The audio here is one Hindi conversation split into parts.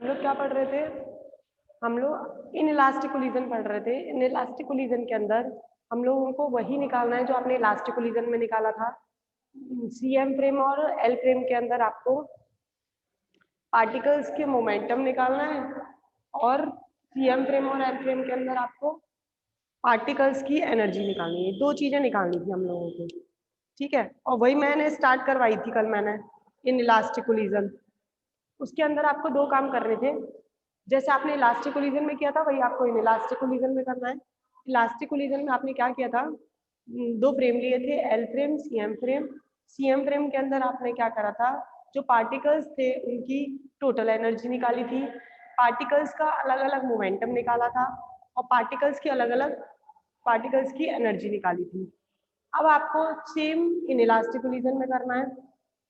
लोग क्या पढ़ रहे थे, हम लोग इनइलास्टिक कोलिजन पढ़ रहे थे। इनइलास्टिक कोलिजन के अंदर हम लोगों को वही निकालना है जो आपने इलास्टिक कोलिजन में निकाला था। सीएम फ्रेम और एल फ्रेम के अंदर आपको पार्टिकल्स के मोमेंटम निकालना है और सीएम फ्रेम और एल फ्रेम के अंदर आपको पार्टिकल्स की एनर्जी निकालनी है। दो चीजें निकालनी थी हम लोगों को, ठीक है। और वही मैंने स्टार्ट करवाई थी कल मैंने इन इलास्टिक कोलिजन। उसके अंदर आपको दो काम करने थे, जैसे आपने इलास्टिक कोलिजन में किया था वही आपको इन इलास्टिक कोलिजन में करना है। इलास्टिक कोलिजन में आपने क्या किया था, दो फ्रेम लिए थे, L frame CM frame. CM frame के अंदर आपने क्या करा था, जो पार्टिकल्स थे उनकी टोटल एनर्जी निकाली थी, पार्टिकल्स का अलग अलग मोमेंटम निकाला था और पार्टिकल्स की एनर्जी निकाली थी। अब आपको सेम इन इलास्टिक कोलिजन में करना है।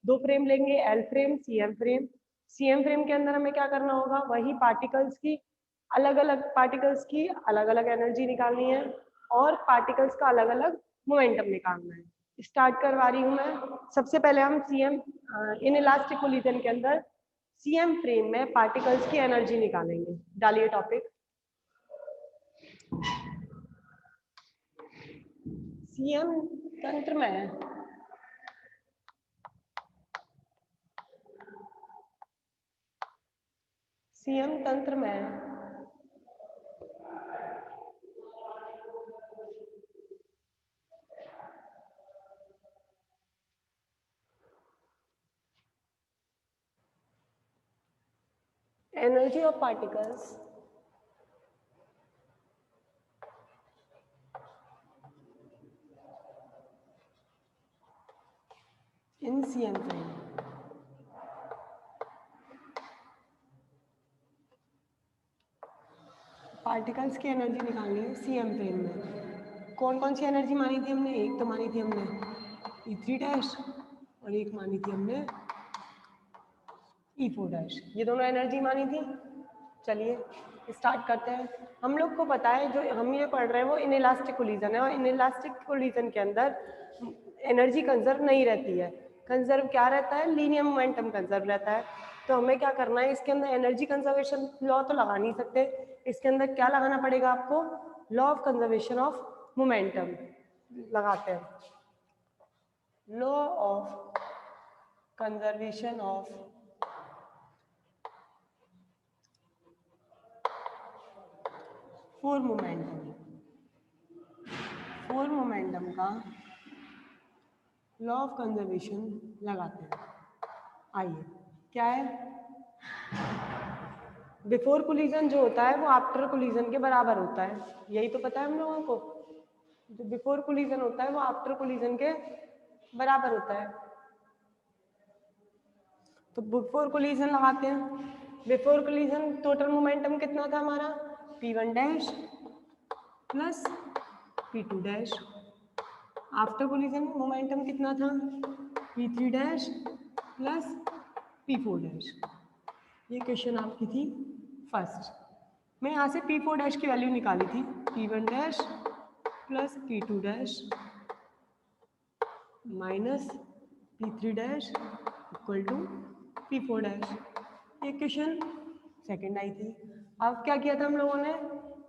दो फ्रेम लेंगे, L frame CM frame. CM frame के अंदर हमें क्या करना होगा, वही पार्टिकल्स की अलग अलग एनर्जी निकालनी है और पार्टिकल्स का अलग अलग मोमेंटम निकालना है। स्टार्ट करवा रही हूँ मैं। सबसे पहले हम इन इलास्टिक कोलिजन के अंदर सीएम फ्रेम में पार्टिकल्स की एनर्जी निकालेंगे। डालिए टॉपिक। सीएम तंत्र में energy of particles in CM frame. Particles की एनर्जी निकालनी है सीएम फ्रेम में। कौन कौन सी एनर्जी मानी थी हमने, एक तो मानी थी हमने E3 डैश और एक मानी थी हमने E4 डैश। ये दोनों एनर्जी मानी थी। चलिए स्टार्ट करते हैं। हम लोग को पता है जो हम ये पढ़ रहे हैं वो इनइलास्टिक कोलिजन है और इनइलास्टिक कोलिजन के अंदर एनर्जी कंजर्व नहीं रहती है। कंजर्व क्या रहता है, लीनियर मोमेंटम कंजर्व रहता है। तो हमें क्या करना है, इसके अंदर एनर्जी कंजर्वेशन लॉ तो लगा नहीं सकते, इसके अंदर क्या लगाना पड़ेगा आपको, law of conservation of momentum लगाते हैं। Law of conservation of four momentum का लॉ ऑफ कंजर्वेशन लगाते हैं। आइए क्या है, बिफोर कोलिजन जो होता है वो आफ्टर कोलिजन के बराबर होता है, यही तो पता है हम लोगों को। जो बिफोर कोलिजन होता है वो आफ्टर कोलिजन के बराबर होता है। तो बिफोर कोलिजन लगाते हैं। बिफोर कोलिजन टोटल मोमेंटम कितना था हमारा, P1 dash plus P2 dash. After collision momentum कितना था, P3 dash plus P4 dash. ये क्वेश्चन आपकी थी फर्स्ट। मैं यहाँ से P4 डैश की वैल्यू निकाली थी, P1 dash plus P2 dash minus P3 dash equal to P4 dash. ये इक्वेशन सेकंड आई थी। अब क्या किया था हम लोगों ने,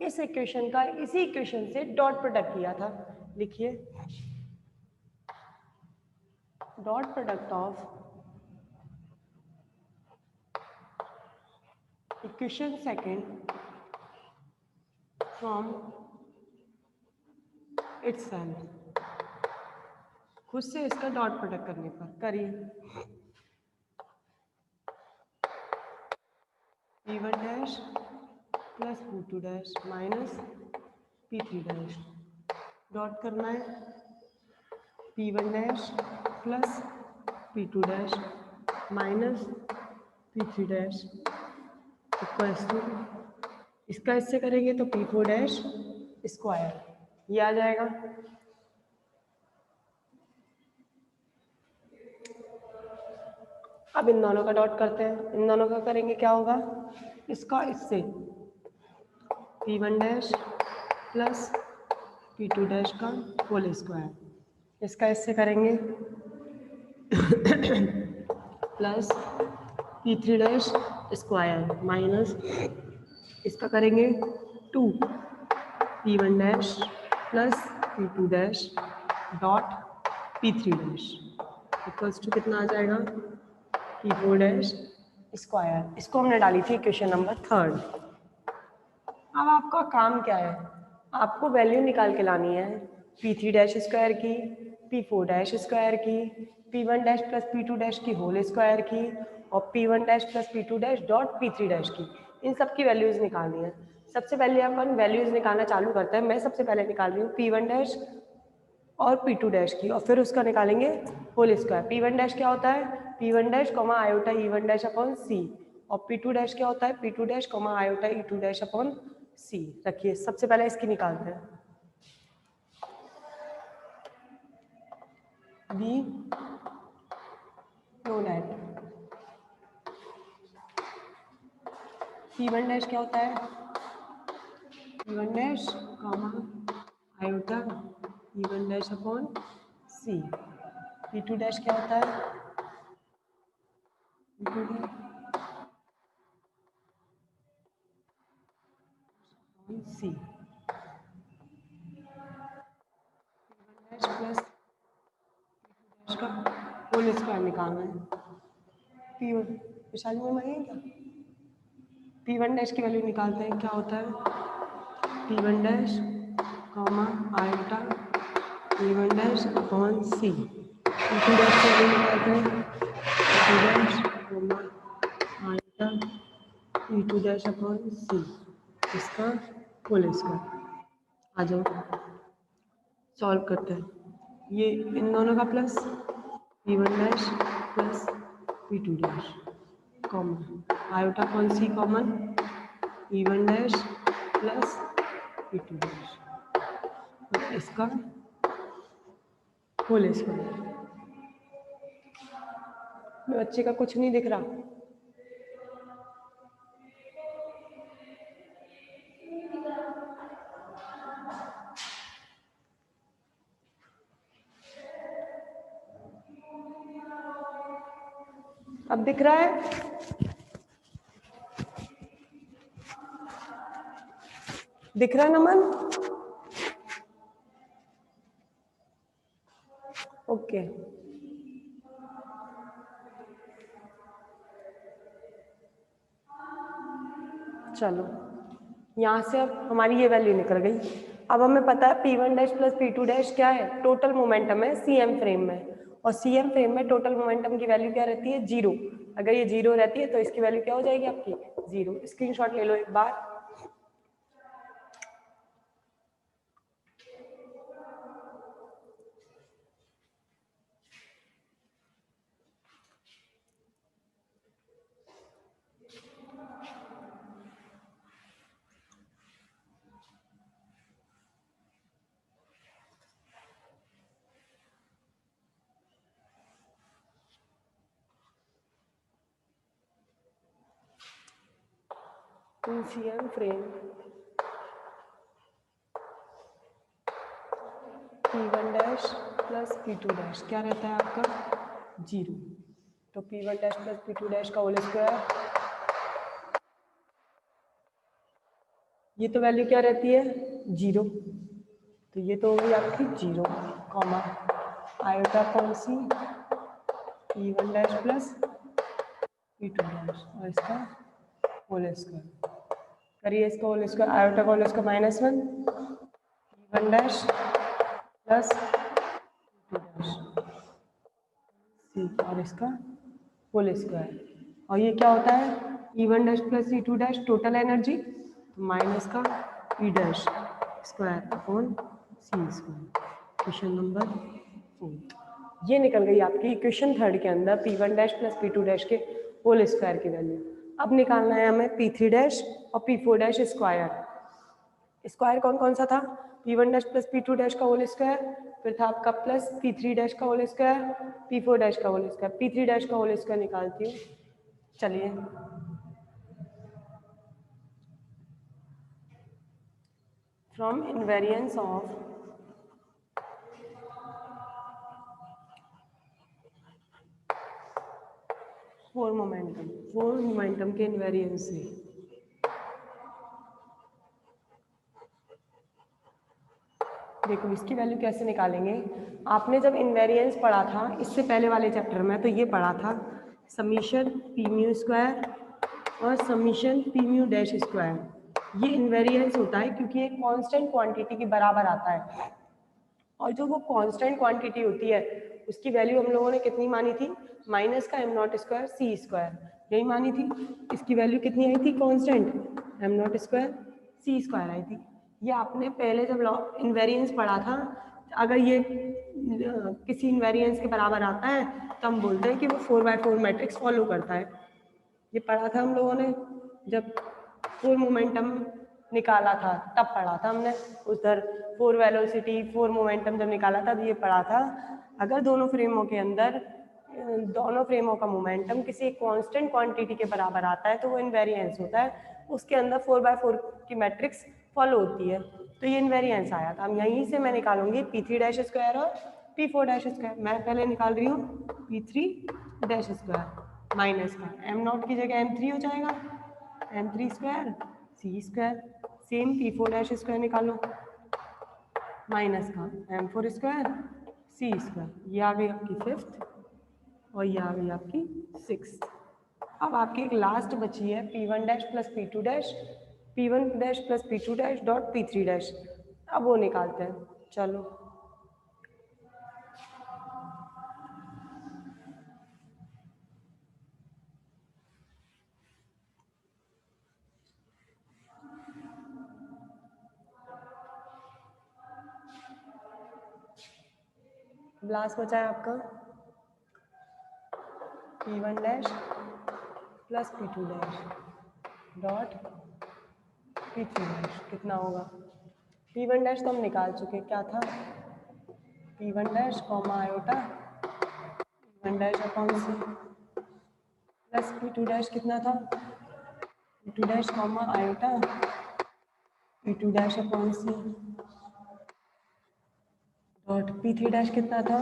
इस इक्वेशन का इसी इक्वेशन से डॉट प्रोडक्ट किया था। लिखिए dot product of equation second from itself. खुद से इसका डॉट प्रोडक्ट करने पर करिए। P1 dash plus P2 dash minus P3 dash. Dot करना है P1 dash plus P2 dash minus P3 dash equals to, इसका इससे करेंगे तो P4 डैश स्क्वायर, ये आ जाएगा। अब इन दोनों का डॉट करते हैं, इन दोनों का करेंगे क्या होगा, इसका इससे P1 dash plus P2 dash का होल स्क्वायर, इसका इससे करेंगे plus P3 dash square minus इसका करेंगे 2 P1 dash plus P2 dash dot P3 dash equals to कितना आ जाएगा P4 डैश स्क्वायर। इसको हमने डाली थी क्वेश्चन नंबर 3। अब आपका काम क्या है, आपको वैल्यू निकाल के लानी है P3 डैश स्क्वायर की, P4 डैश स्क्वायर की, P1 dash plus P2 dash की होल स्क्वायर की और P1 dash plus P2 dash dot P3 dash की। इन सब की वैल्यूज निकालनी है। सबसे पहले अपन वैल्यूज निकालना चालू करते हैं। मैं सबसे पहले निकाल रही हूँ P1 डैश और P2 डैश की और फिर उसका निकालेंगे होल स्क्वायर। P1 डैश क्या होता है, P1 dash comma iota E1 dash upon C और P2 डैश क्या होता है, P2 dash comma iota E2 dash upon C। रखिए सबसे पहले इसकी निकालते हैं। Be know that P1 dash क्या होता है, P1 dash comma iota E1 dash upon C। P2 dash क्या होता है, P2 C प्लस का होल स्क्वायर निकालना है। P1 विशाली में मांगे क्या, P1 डैश की वैल्यू निकालते हैं। क्या होता है P1 dash comma iota E1 dash upon C। P2 dash की वैल्यू निकालते हैं P2 dash comma iota E2 dash upon C। इसका होल स्क्वायर। आ जाओ सॉल्व करते हैं। ये इन दोनों का plus P1 dash plus P2 dash common iota कौन सी common E1 dash plus P2 dash इसका होल स्क्वायर। बच्चे का कुछ नहीं दिख रहा। अब दिख रहा है, दिख रहा है नमन? ओके चलो यहाँ से अब हमारी ये वैल्यू निकल गई। अब हमें पता है P1 dash plus P2 dash क्या है, टोटल मोमेंटम है CM फ्रेम में। और CM फ्रेम में टोटल मोमेंटम की वैल्यू क्या रहती है, 0। अगर ये 0 रहती है तो इसकी वैल्यू क्या हो जाएगी आपकी 0। स्क्रीनशॉट ले लो एक बार। CM frame P1 dash plus P2 dash क्या रहता है आपका 0। तो P1 dash plus P2 dash का होल स्क्वायर, ये तो वैल्यू क्या रहती है 0। तो ये तो होगी आपकी 0 कॉमा आयोटा कौन सी P1 dash plus P2 dash और इसका होल स्क्वायर। करिए इसका होल स्क्वायर, आयोटा का whole square -1 P1 dash plus P2 dash C और इसका होल स्क्वायर। और ये क्या होता है E1 dash plus E2 dash total energy minus का E dash square upon C square. Question number 4 ये निकल गई आपकी इक्वेशन 3 के अंदर P1 dash plus P2 dash के होल स्क्वायर की वैल्यू। अब निकालना है हमें P3 डैश और P4 डैश स्क्वायर। स्क्वायर कौन कौन सा था, P1 dash plus P2 dash का होल स्क्वायर, फिर था आपका प्लस P3 डैश का होल स्क्वायर, P4 डैश का होल स्क्वायर। P3 डैश का होल स्क्वायर निकालती हूँ, चलिए। From invariance of four momentum के इनवेरिएंस से। देखो इसकी वैल्यू कैसे निकालेंगे, आपने जब इनवेरिएंस पढ़ा था इससे पहले वाले चैप्टर में तो ये पढ़ा था समीशन पी म्यू स्क्वायर और summation P mu dash square. ये इनवेरिएंस होता है क्योंकि एक कांस्टेंट क्वांटिटी के बराबर आता है, और जो वो कांस्टेंट क्वांटिटी होती है उसकी वैल्यू हम लोगों ने कितनी मानी थी, माइनस का M naught square C square, यही मानी थी। इसकी वैल्यू कितनी आई थी, constant M naught square C square आई थी। ये आपने पहले जब इनवेरिएंस पढ़ा था, अगर ये किसी इनवेरिएंस के बराबर आता है तो हम बोलते हैं कि वो 4x4 मैट्रिक्स फॉलो करता है। ये पढ़ा था हम लोगों ने जब फोर मोमेंटम निकाला था, तब पढ़ा था हमने उधर फोर वेलोसिटी फोर मोमेंटम जब निकाला था तो ये पढ़ा था अगर दोनों फ्रेमों के अंदर दोनों फ्रेमों का मोमेंटम किसी कांस्टेंट क्वांटिटी के बराबर आता है तो वो इनवेरिएंस होता है, उसके अंदर 4x4 की मैट्रिक्स फॉलो होती है। तो ये इनवेरिएंस आया था। हम यहीं से मैं निकालूंगी p3 डैश स्क्वायर और p4 डैश स्क्वायर। मैं पहले निकाल रही हूँ p3 डैश स्क्वायर माइनस का एम नॉट की जगह m3 हो जाएगा, m3 square C square, same p4 dash square निकालो माइनस का m4 स्क्वायर सी स्क्वायर। ये आ गई आपकी फिफ्थ और ये आ गई आपकी सिक्स्थ। अब आपकी एक लास्ट बची है p1 dash plus p2 dash, p1 dash plus p2 dash dot p3 dash. अब वो निकालते हैं, चलो। लास्ट बचा है आपका p1 dash plus p2 dash dot p3 dash. कितना होगा, p1 डैश तो हम निकाल चुके, क्या था p1 dash comma iota p1 dash upon C plus p2 dash कितना था p2 dash comma iota p2 dash upon C dot p3 dash कितना था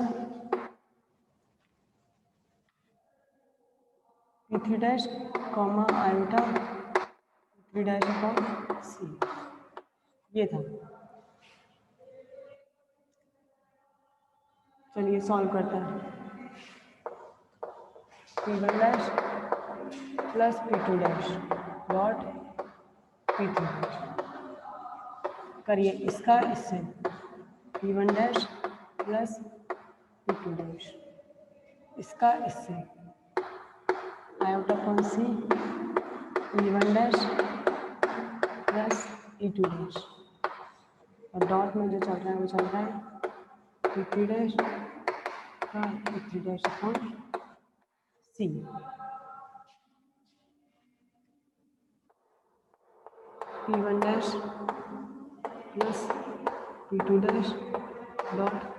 p3 dash comma iota p3 dash upon C, ये था। चलिए सॉल्व करते हैं। p1 dash plus p2 dash dot p3 dash करिए इसका इससे p1 dash plus p2 dash इसका इससे iota upon C p1 dash plus p2 dash और डॉट में जो चल रहा है वो चल रहा है p3 डैश का p3 dash upon C. p1 dash plus p2 dash dot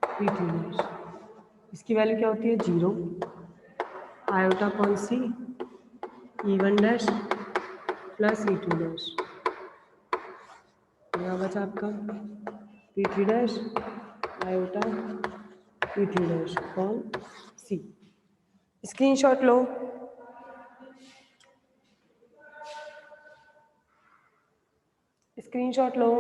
p3 dash, इसकी वैल्यू क्या होती है 0, iota upon C e1 dash plus e2 dash, यहाँ बचा आपका p3 dash iota p3 dash upon C. Screenshot लो। स्क्रीनशॉट लो।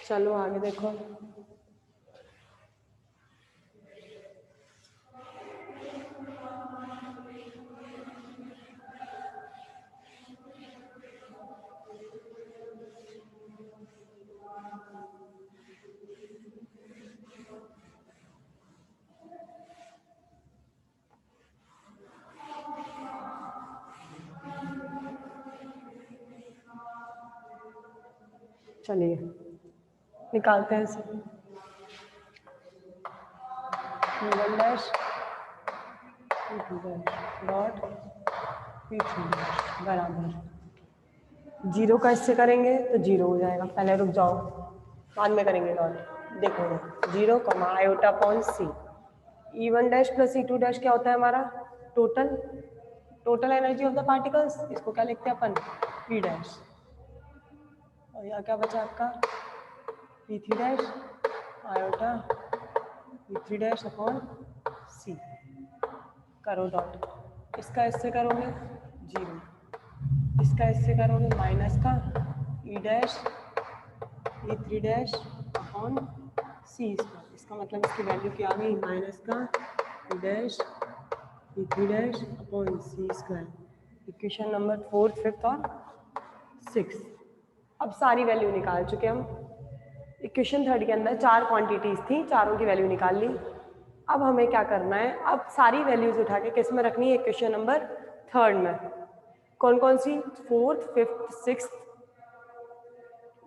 चलो आगे देखो। चलिए निकालते हैं इसे। p1 dash p2 dash dot P3 dash बराबर 0 का इससे करेंगे तो 0 हो जाएगा। पहले रुक जाओ, बाद में करेंगे डॉट। देखो 0 कमा iota upon C. E1 dash plus E2 dash क्या होता है हमारा? Total energy of the particles. इसको क्या लिखते हैं अपन? P dash. और यहाँ क्या बचा आपका? P3 dash iota P3 dash upon C. करो डॉट। इसका इससे करोगे 0, इसका इससे करोगे माइनस का E dash E3 dash upon C square. इसका मतलब इसकी वैल्यू क्या आ गई? माइनस का E dash E3 dash upon C square. Equation number 4, 5 और 6। अब सारी वैल्यू निकाल चुके हम। इक्वेशन 3 के अंदर 4 क्वांटिटीज थी, चारों की वैल्यू निकाल ली। अब हमें क्या करना है? अब सारी वैल्यूज उठा के किस में रखनी है? इक्वेशन नंबर 3 में। कौन कौन सी? 4th, 5th, 6th।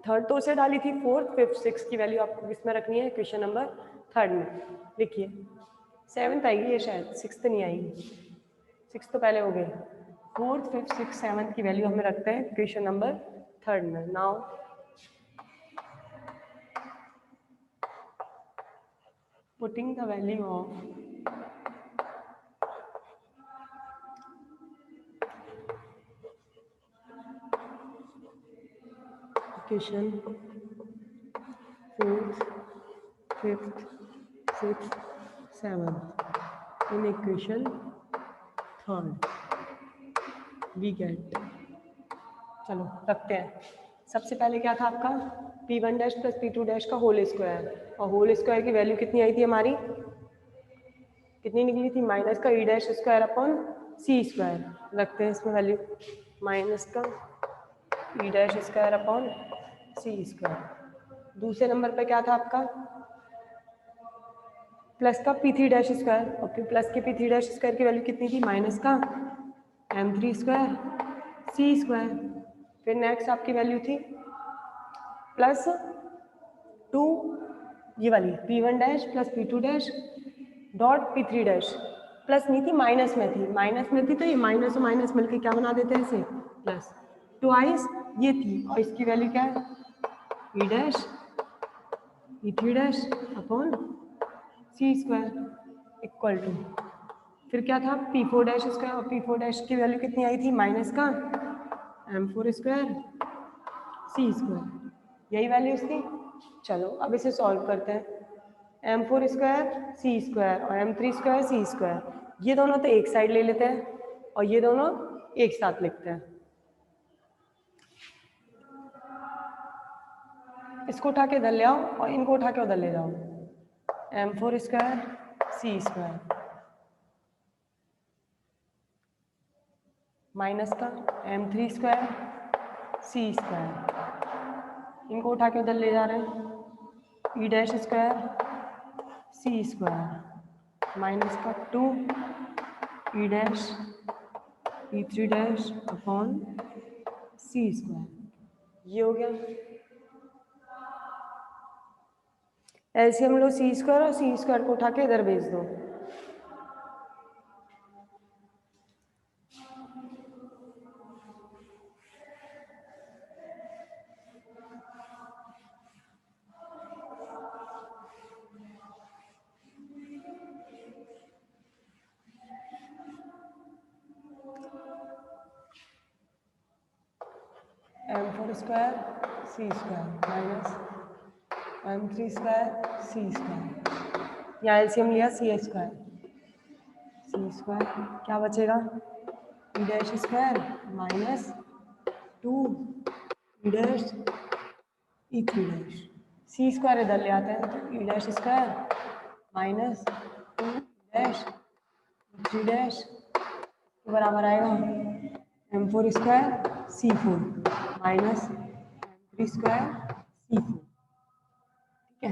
3rd तो उसे डाली थी, 4th, 5th, 6th की वैल्यू आपको किस में रखनी है? इक्वेशन नंबर 3 में। लिखिए 7th आएगी ये, शायद 6th नहीं आएगी। 6th तो पहले हो गए। 4th, 5th, 6th, 7th की वैल्यू हमें रखते हैं इक्वेशन नंबर 3 में। Now putting the value of equation 4th, 5th, 6th, 7th in equation 3rd we get, चलो रखते हैं। सबसे पहले क्या था आपका? P1 dash plus P2 dash का होल स्क्वायर, और होल स्क्वायर की वैल्यू कितनी आई थी हमारी? कितनी निकली थी? माइनस का E dash square upon C square. रखते हैं इसमें वैल्यू, माइनस का E dash square upon C square. दूसरे नंबर पे क्या था आपका? प्लस का P3 डैश स्क्वायर, और प्लस के P3 डैश स्क्वायर की वैल्यू कितनी थी? माइनस का M3 स्क्वायर सी स्क्वायर। फिर नेक्स्ट आपकी वैल्यू थी प्लस 2, ये वाली P1 dash plus P2 dash dot P3 dash. Plus नहीं थी, माइनस में थी। माइनस में थी तो ये माइनस और माइनस मिलके क्या बना देते हैं इसे? प्लस। ट्वाइस ये थी, और इसकी वैल्यू क्या है? E dash E3 dash upon C square equal to, फिर क्या था? P4 डैश स्क्वायर, और P4 डैश की वैल्यू कितनी आई थी? माइनस का M4 स्क्वायर सी स्क्वायर। यही वैल्यूज थी। चलो अब इसे सॉल्व करते हैं। M4 स्क्वायर सी स्क्वायर और M3 स्क्वायर सी स्क्वायर, ये दोनों तो एक साइड ले लेते हैं और ये दोनों एक साथ लिखते हैं। इसको उठा के इधर ले आओ और इनको उठा के उधर ले जाओ। M4 square C square minus का M3 स्क्वायर सी स्क्वायर, इनको उठा के उधर ले जा रहे हैं। E dash square C square minus का 2 E dash E3 dash upon C square. ये हो गया। ऐसे हम लोग सी स्क्वायर और सी स्क्वायर को उठा के इधर भेज दो। M4 square C square minus M3 square C square, यहाँ एलसीएम लिया सी स्क्वायर क्या बचेगा? E dash square minus 2 E dash E3 dash, C square इधर ले आते हैं तो E dash square minus 2 dash E3 dash बराबर आएगा M4 square C4 minus M3 square C4। ठीक है,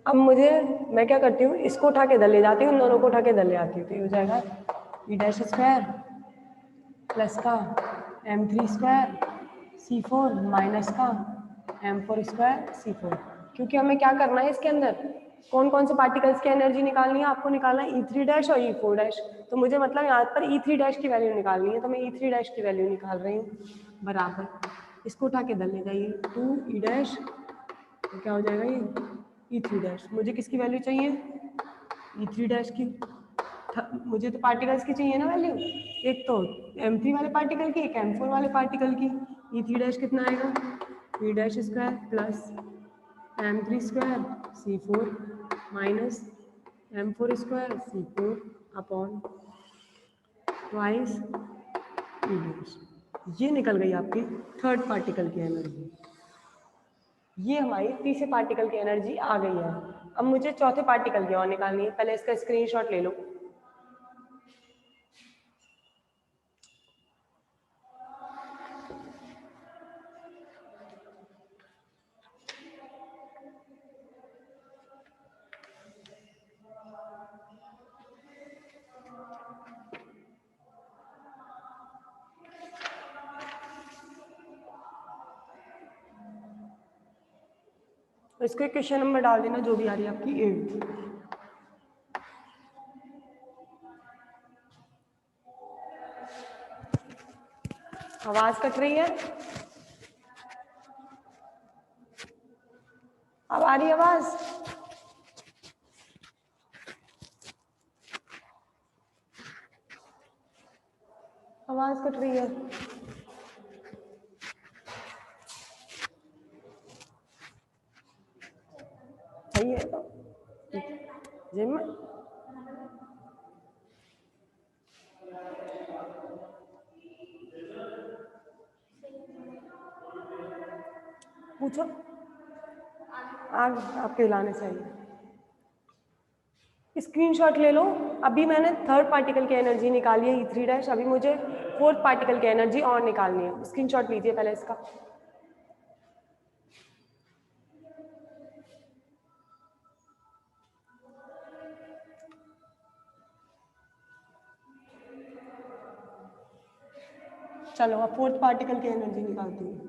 अब मैं क्या करती हूँ, इसको उठा के इधर ले जाती हूँ, इन दोनों को उठा के इधर ले आती हूँ, तो ये हो जाएगा E डैश स्क्वायर प्लस का M3 स्क्वायर C4 माइनस का M4 स्क्वायर C4। क्योंकि हमें क्या करना है इसके अंदर? कौन कौन से पार्टिकल्स की एनर्जी निकालनी है आपको? निकालना है E3 डैश और E4 डैश। तो मुझे मतलब यहाँ पर E3 डैश की वैल्यू निकालनी है, तो मैं E3 डैश की वैल्यू निकाल रही हूँ, बराबर इसको उठा के इधर ले जाइए, 2E डैश, तो क्या हो जाएगा ये E3 डैश। मुझे किसकी वैल्यू चाहिए? E3 डैश की। मुझे तो पार्टिकल्स की चाहिए ना वैल्यू, एक तो M3 वाले पार्टिकल की, एक M4 वाले पार्टिकल की। E3 डैश कितना आएगा? E dash square plus M3 square C4 minus M4 square C4 upon twice E dash. ये निकल गई आपकी थर्ड पार्टिकल की एनर्जी। ये हमारी तीसरे पार्टिकल की एनर्जी आ गई है। अब मुझे चौथे पार्टिकल की और निकालनी है, पहले इसका स्क्रीनशॉट ले लो। इसको एक क्वेश्चन नंबर डाल देना जो भी आ रही है आपकी 8। आवाज कट रही है? अब आ रही है आवाज? आवाज कट रही है। सही है तो जिम में पूछो, आग आपके हिलाने से आई है। स्क्रीनशॉट ले लो। अभी मैंने थर्ड पार्टिकल की एनर्जी निकाली है E3 डैश, अभी मुझे फोर्थ पार्टिकल की एनर्जी और निकालनी है। स्क्रीनशॉट लीजिए पहले इसका। चलो अब फोर्थ पार्टिकल की एनर्जी निकालती हूँ।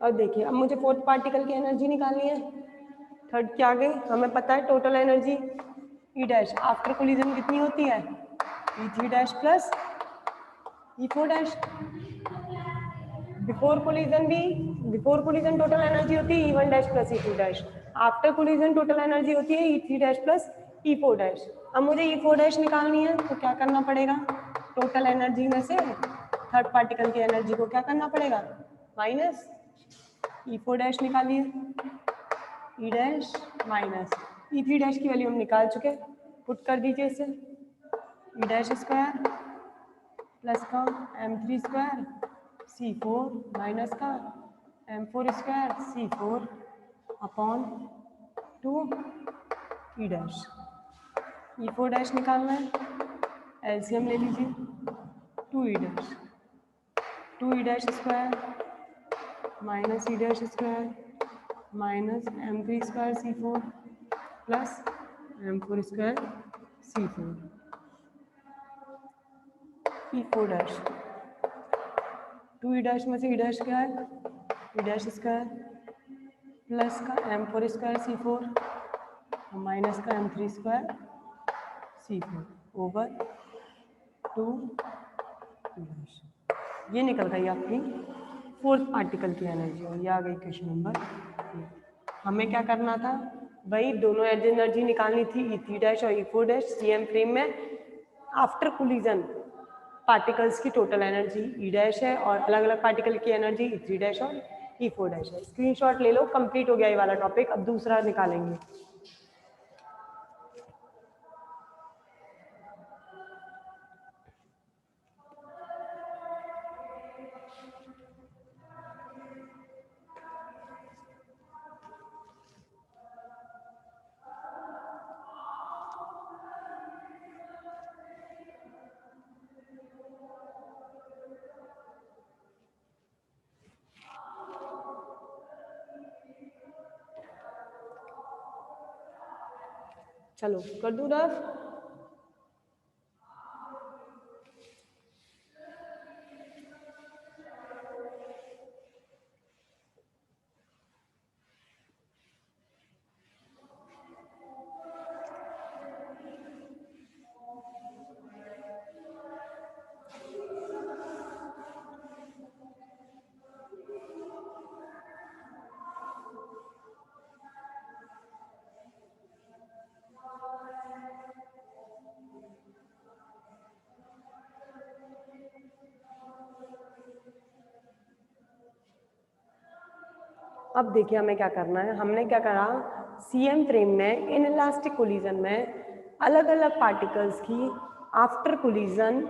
और देखिए अब मुझे फोर्थ पार्टिकल की एनर्जी निकालनी है। थर्ड क्या आ गई? हमें पता है total energy E dash after collision कितनी होती है? E3 dash plus E4 dash. Before collision total energy होती है E1 dash plus E2 dash. After collision total energy होती है E3 dash plus E4 dash. अब मुझे E4 डैश निकालनी है, तो क्या करना पड़ेगा? टोटल एनर्जी में से थर्ड पार्टिकल की एनर्जी को क्या करना पड़ेगा? माइनस E4 डैश निकालिए, E dash minus E3 dash की वैल्यू हम निकाल चुके, पुट कर दीजिए इसे। E डैश स्क्वायर प्लस का M3 स्क्वायर C4 माइनस का M4 square C4 upon 2 E dash. E4 dash निकालना है, एलसीएम ले लीजिए, 2 E dash, 2 E dash square minus E dash square minus M3 square C4 plus M4 square C4 E4 dash. 2 E dash में से E डैश क्या है? E डैश स्क्वायर प्लस का M4 स्क्वायर C4 माइनस का M3 square C4 over 2 E dash. ये निकल गई आपकी फोर्थ पार्टिकल की एनर्जी और ये आ गई क्वेश्चन नंबर 8। हमें क्या करना था? वही दोनों एनर्जी निकालनी थी E3 डैश और E4 डैश सीएम फ्रेम में आफ्टर कोलिजन पार्टिकल्स की टोटल एनर्जी E डैश है और अलग अलग पार्टिकल की एनर्जी E3 डैश और E4 डैश है। स्क्रीनशॉट ले लो, कंप्लीट हो गया ये वाला टॉपिक। अब दूसरा निकालेंगे। चलो कर दूं रफ। अब देखिए हमें क्या करना है। हमने क्या करा, सीएम फ्रेम में इन इलास्टिक कोलिजन में अलग अलग पार्टिकल्स की आफ्टर कोलिजन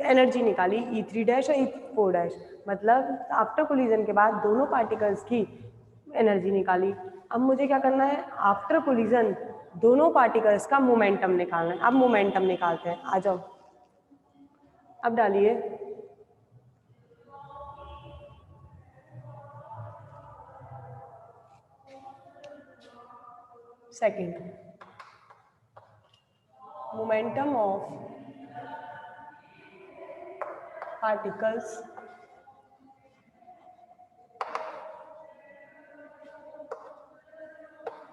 एनर्जी निकाली, E3 डैश और E4 डैश, मतलब आफ्टर कोलिजन के बाद दोनों पार्टिकल्स की एनर्जी निकाली। अब मुझे क्या करना है, आफ्टर कोलिजन दोनों पार्टिकल्स का मोमेंटम निकालना है। अब मोमेंटम निकालते हैं, आ जाओ। अब डालिए second, momentum of particles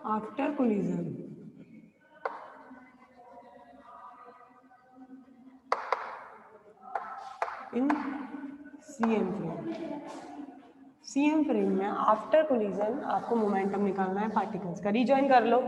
after collision in CM frame. CM frame में आफ्टर कोलिजन आपको मोमेंटम निकालना है पार्टिकल्स का। रीजॉइन कर लो।